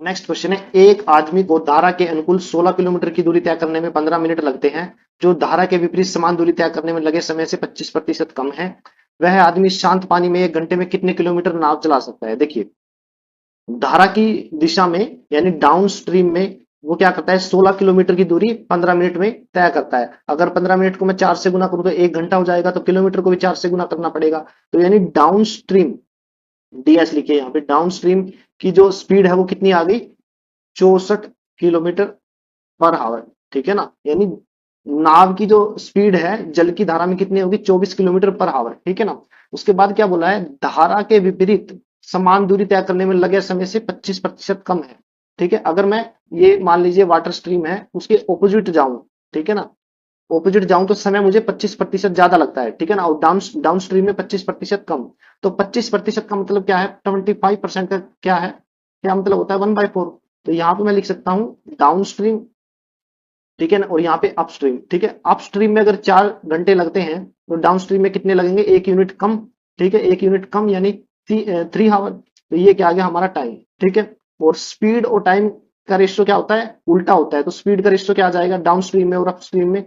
Next question है, एक आदमी को धारा के अनुकूल 16 किलोमीटर की दूरी तय करने में 15 मिनट लगते हैं, जो धारा के विपरीत समान दूरी तय करने में लगे समय से 25% कम है। वह आदमी शांत पानी में 1 घंटे में कितने किलोमीटर नाव चला सकता है? देखिए, धारा की दिशा में यानी डाउन स्ट्रीम में वो क्या करता है, 16 किलोमीटर की दूरी 15 मिनट में तय करता है। अगर 15 मिनट को मैं 4 से गुना करूं तो 1 घंटा हो जाएगा, तो किलोमीटर को भी 4 से गुना करना पड़ेगा। तो यानी डाउन स्ट्रीम, डीएस लिखिए यहाँ पे, डाउन स्ट्रीम की जो स्पीड है वो कितनी आ गई, 64 किलोमीटर पर आवर। ठीक है ना, यानी नाव की जो स्पीड है जल की धारा में कितनी होगी, 24 किलोमीटर पर आवर। ठीक है ना। उसके बाद क्या बोला है, धारा के विपरीत समान दूरी तय करने में लगे समय से 25% कम है। ठीक है, अगर मैं ये मान लीजिए वाटर स्ट्रीम है, उसके ऑपोजिट जाऊं, ठीक है ना, ऑपोजिट जाऊं तो समय मुझे 25% ज्यादा लगता है। ठीक है ना, और डाउन डाउन स्ट्रीम में 25% कम। तो 25% का मतलब क्या है, 25% का क्या है, क्या मतलब होता है, 1/4। तो यहाँ पे मैं लिख सकता हूँ डाउन स्ट्रीम, ठीक है ना, और यहाँ पे अपस्ट्रीम। ठीक है, अपस्ट्रीम में अगर 4 घंटे लगते हैं तो डाउन स्ट्रीम में कितने लगेंगे, 1 यूनिट कम। ठीक है, 1 यूनिट कम यानी 3 आवर। तो ये क्या आ गया हमारा टाइम। ठीक है, और स्पीड और टाइम का रेशियो क्या होता है, उल्टा होता है। तो स्पीड का रेशियो क्या आ जाएगा डाउन स्ट्रीम में और अप स्ट्रीम में,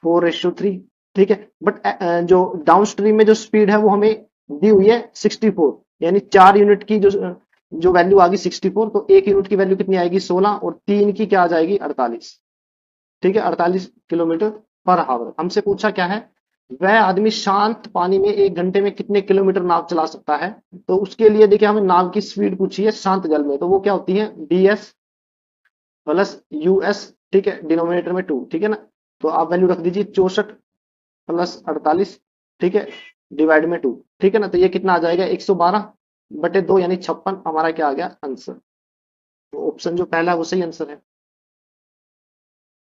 4:3। ठीक है, बट जो डाउन स्ट्रीम में जो स्पीड है वो हमें दी हुई है 64, यानी 4 यूनिट की जो जो वैल्यू आ गई 64, तो 1 यूनिट की वैल्यू कितनी आएगी 16, और 3 की क्या आ जाएगी 48। ठीक है, 48 किलोमीटर पर आवर। हमसे पूछा क्या है, वह आदमी शांत पानी में 1 घंटे में कितने किलोमीटर नाव चला सकता है। तो उसके लिए देखिए हमें नाव की स्पीड पूछी है शांत जल में, तो वो क्या होती है, डीएस प्लस यूएस। ठीक है, डिनोमिनेटर में 2। ठीक है ना, तो आप वैल्यू रख दीजिए 64 + 48। ठीक है, डिवाइड में 2। ठीक है ना, तो ये कितना आ जाएगा, 112/2 यानी 56 हमारा क्या आ गया आंसर। तो ऑप्शन जो पहला है वो सही आंसर है।